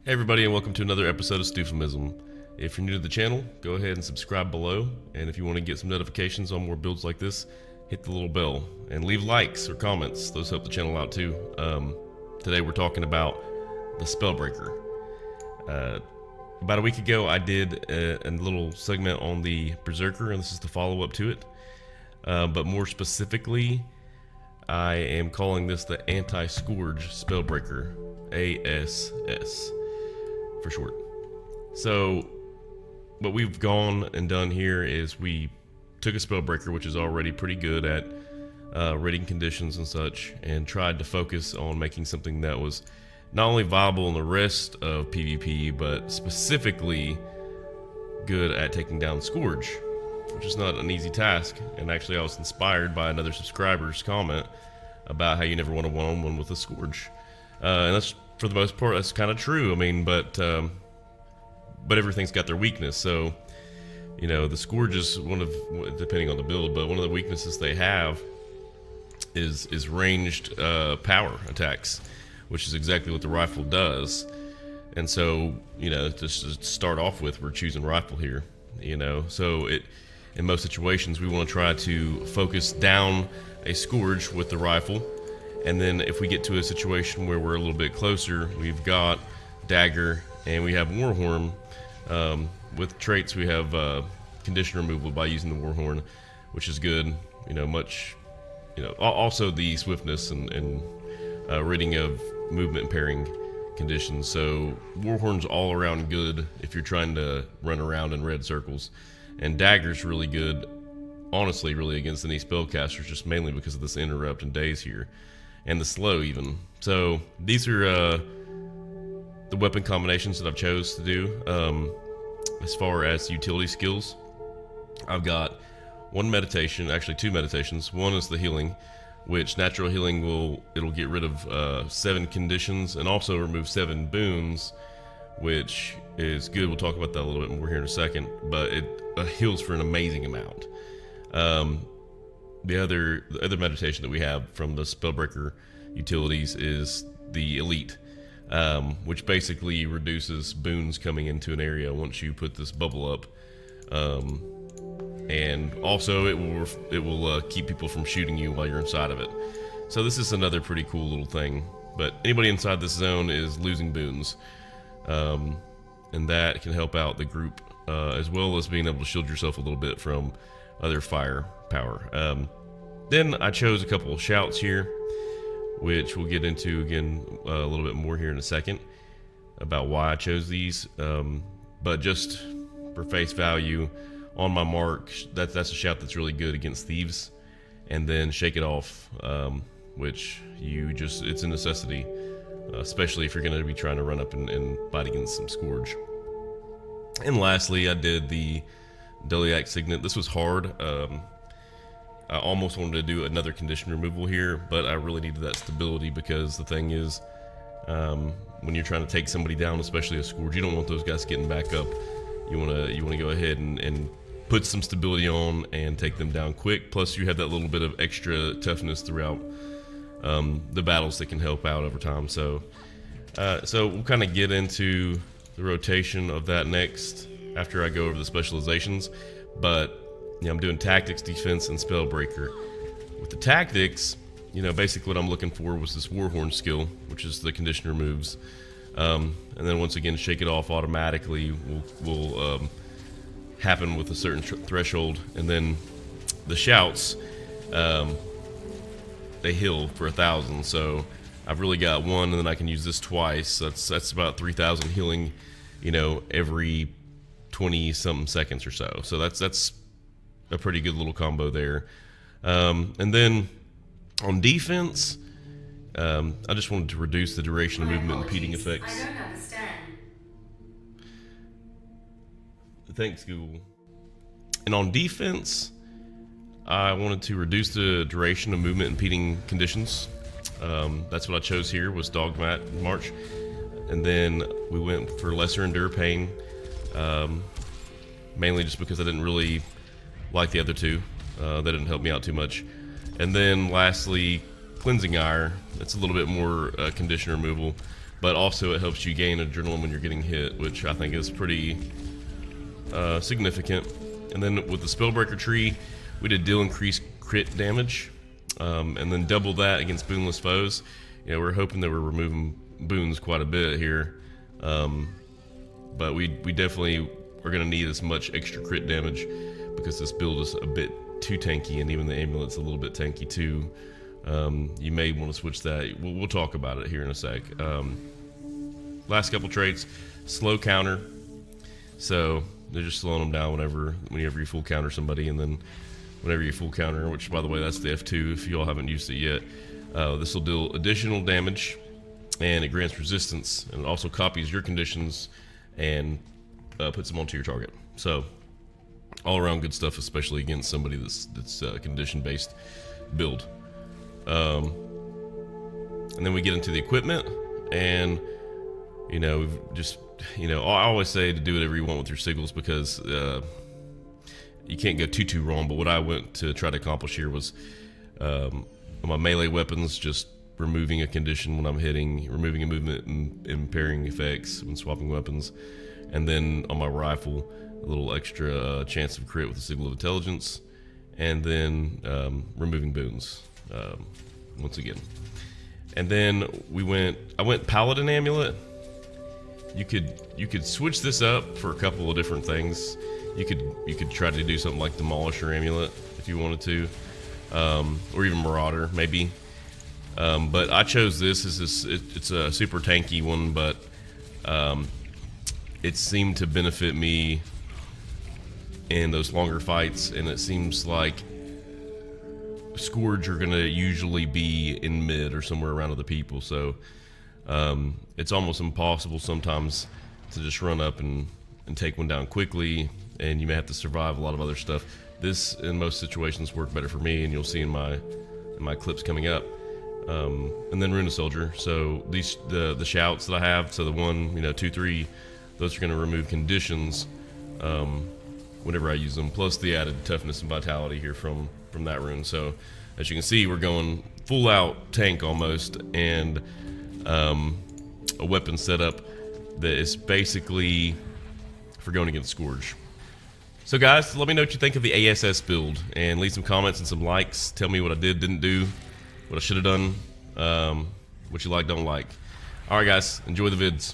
Hey everybody, and welcome to another episode of Stuphamism. If you're new to the channel, go ahead and subscribe below, and if you want to get some notifications on more builds like this, hit the little bell and leave likes or comments. Those help the channel out too. Today we're talking about the Spellbreaker. About a week ago I did a little segment on the Berserker, and this is the follow-up to it. But more specifically, I am calling this the anti-scourge Spellbreaker, ASS for short. So what we've gone and done here is we took a Spellbreaker, which is already pretty good at rating conditions and such, and tried to focus on making something that was not only viable in the rest of PvP, but specifically good at taking down Scourge, which is not an easy task. And actually I was inspired by another subscriber's comment about how you never want a one-on-one with a Scourge. And that's, for the most part, that's kind of true. I mean, but everything's got their weakness. So, you know, the Scourge is one of, depending on the build, but one of the weaknesses they have is ranged power attacks, which is exactly what the rifle does. And so, you know, just to start off with, we're choosing rifle here, you know. So in most situations, we want to try to focus down a Scourge with the rifle. And then if we get to a situation where we're a little bit closer, we've got Dagger and we have Warhorn. With traits, we have condition removal by using the Warhorn, which is good. You know, much, you know, also the swiftness and ridding of movement impairing conditions. So Warhorn's all around good if you're trying to run around in red circles, and Dagger's really good, honestly, really against any spellcasters, just mainly because of this interrupt and daze here, and the slow even. So these are the weapon combinations that I've chose to do. As far as utility skills, I've got one meditation, actually two meditations. One is the healing, which natural healing it'll get rid of 7 conditions and also remove 7 boons, which is good. We'll talk about that a little bit more here in a second, but it heals for an amazing amount. The other meditation that we have from the Spellbreaker utilities is the elite, which basically reduces boons coming into an area once you put this bubble up, and also it will keep people from shooting you while you're inside of it. So this is another pretty cool little thing. But anybody inside this zone is losing boons, and that can help out the group, as well as being able to shield yourself a little bit from other fire power. Then I chose a couple of shouts here, which we'll get into again a little bit more here in a second about why I chose these. But just for face value, on my mark, that's a shout that's really good against thieves. And then Shake It Off, which it's a necessity, especially if you're going to be trying to run up and fight against some Scourge. And lastly, I did the Deliac Signet. This was hard. I almost wanted to do another condition removal here, but I really needed that stability, because the thing is, when you're trying to take somebody down, especially a Scourge, you don't want those guys getting back up. You want to go ahead and put some stability on and take them down quick. Plus, you have that little bit of extra toughness throughout the battles that can help out over time. So we'll kind of get into the rotation of that next after I go over the specializations. But you know, I'm doing tactics, defense, and Spellbreaker. With the tactics, you know, basically what I'm looking for was this Warhorn skill, which is the condition removes. And then once again, Shake It Off automatically will happen with a certain threshold. And then the shouts, they heal for 1,000. So I've really got one, and then I can use this twice. That's about 3,000 healing, you know, every 20-something seconds or so. So that's a pretty good little combo there. And then on defense, I just wanted to reduce the duration of movement impeding effects. I don't understand. Thanks, Google. And on defense, I wanted to reduce the duration of movement impeding conditions. That's what I chose here, was Dogmat March. And then we went for Lesser Endure Pain, mainly just because I didn't really like the other two. That didn't help me out too much. And then lastly, Cleansing Ire. It's a little bit more condition removal, but also it helps you gain adrenaline when you're getting hit, which I think is pretty significant. And then with the Spellbreaker tree, we did deal increased crit damage, and then double that against boonless foes. You know, we're hoping that we're removing boons quite a bit here, but we definitely are going to need as much extra crit damage because this build is a bit too tanky, and even the amulet's a little bit tanky too. You may want to switch that. We'll talk about it here in a sec. Last couple traits: slow counter. So they're just slowing them down whenever you full counter somebody, and then whenever you full counter, which by the way, that's the F2 if you all haven't used it yet. This will deal additional damage, and it grants resistance, and it also copies your conditions and puts them onto your target. So all around good stuff, especially against somebody that's condition based build. And then we get into the equipment, and you know, we've just, you know, I always say to do whatever you want with your sigils because you can't go too wrong. But what I went to try to accomplish here was my melee weapons, just removing a condition when I'm hitting, removing a movement and impairing effects when swapping weapons, and then on my rifle, a little extra chance of crit with the Signal of Intelligence, and then removing boons once again. And then I went Paladin Amulet. You could switch this up for a couple of different things. You could try to do something like Demolisher Amulet if you wanted to, or even Marauder maybe. But I chose this. It's a super tanky one, but it seemed to benefit me in those longer fights, and it seems like Scourge are gonna usually be in mid or somewhere around other people, so it's almost impossible sometimes to just run up and take one down quickly, and you may have to survive a lot of other stuff. This in most situations worked better for me, and you'll see in my clips coming up. And then Runa Soldier. So these the shouts that I have, so the 1, 2, 3, those are going to remove conditions whenever I use them, plus the added toughness and vitality here from that rune. So as you can see, we're going full out tank almost, and a weapon setup that is basically for going against Scourge. So guys, let me know what you think of the ASS build, and leave some comments and some likes. Tell me what I didn't do, what I should have done, what you like, don't like. Alright guys, enjoy the vids.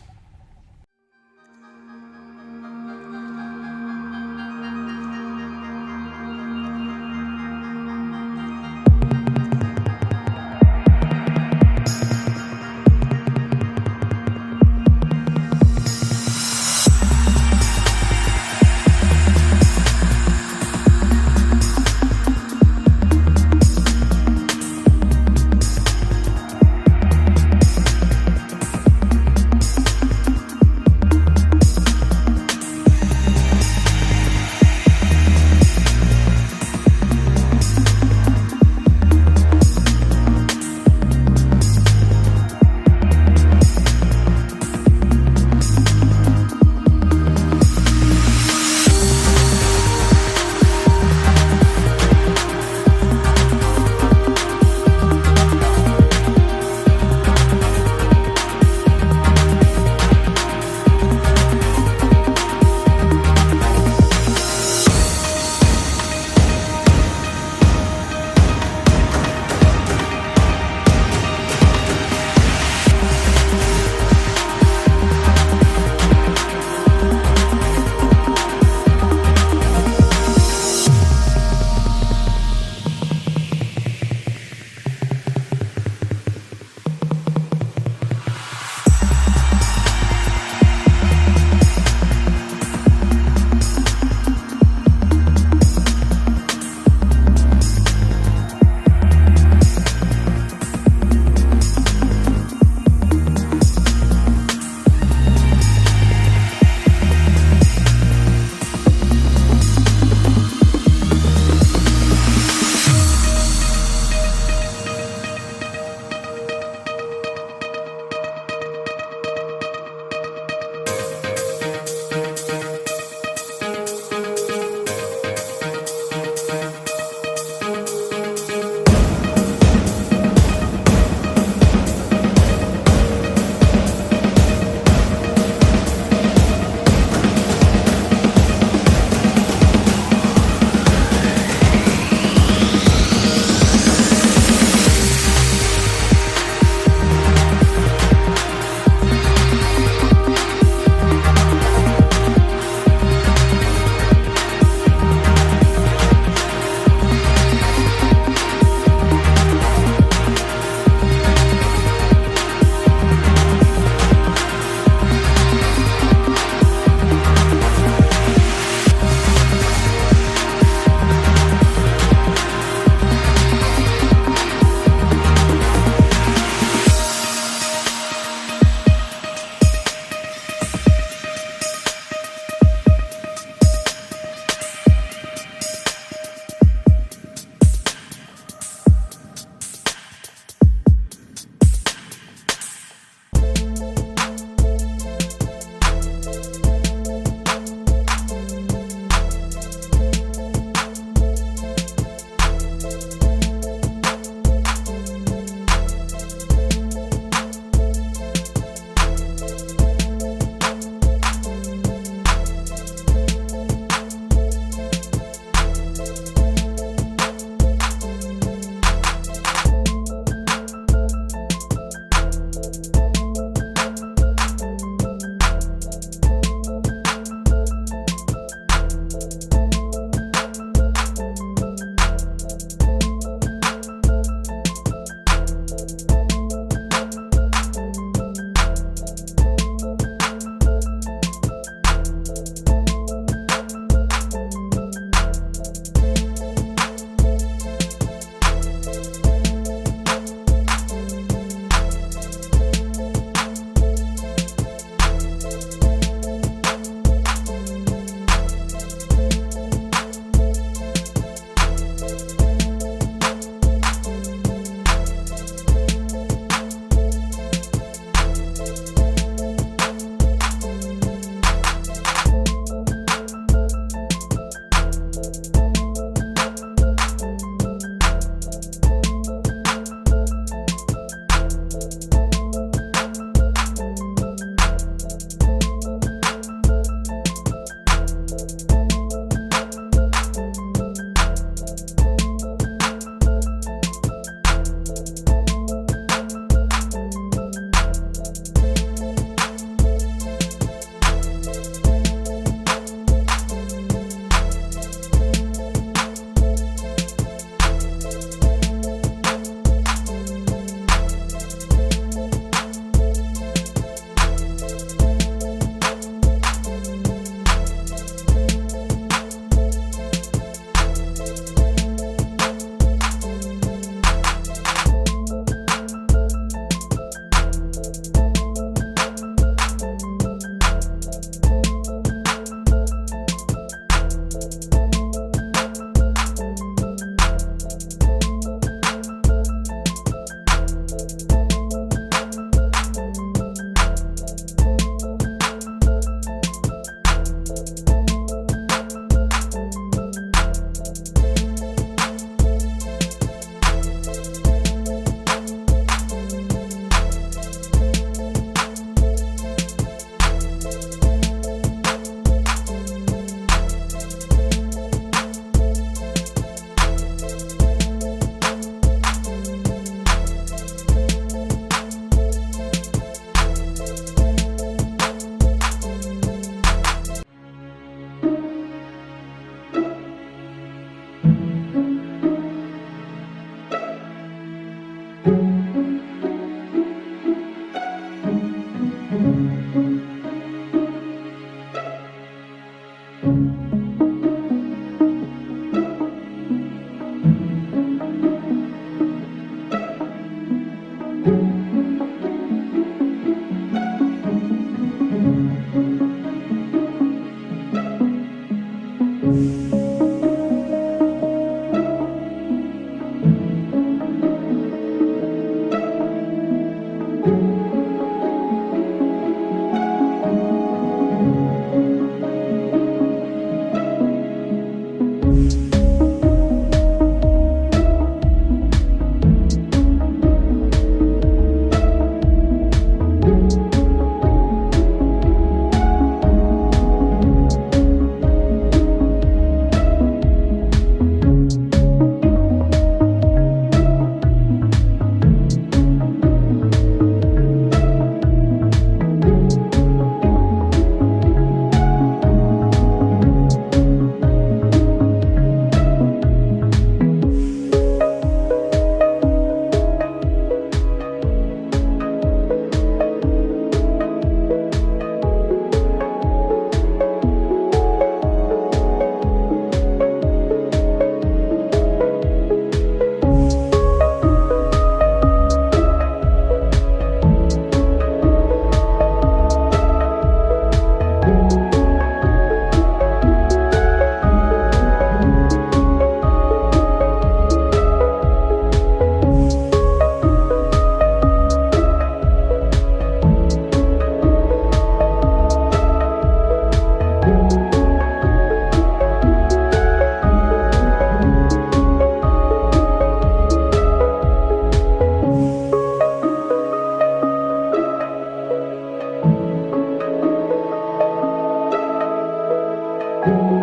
you.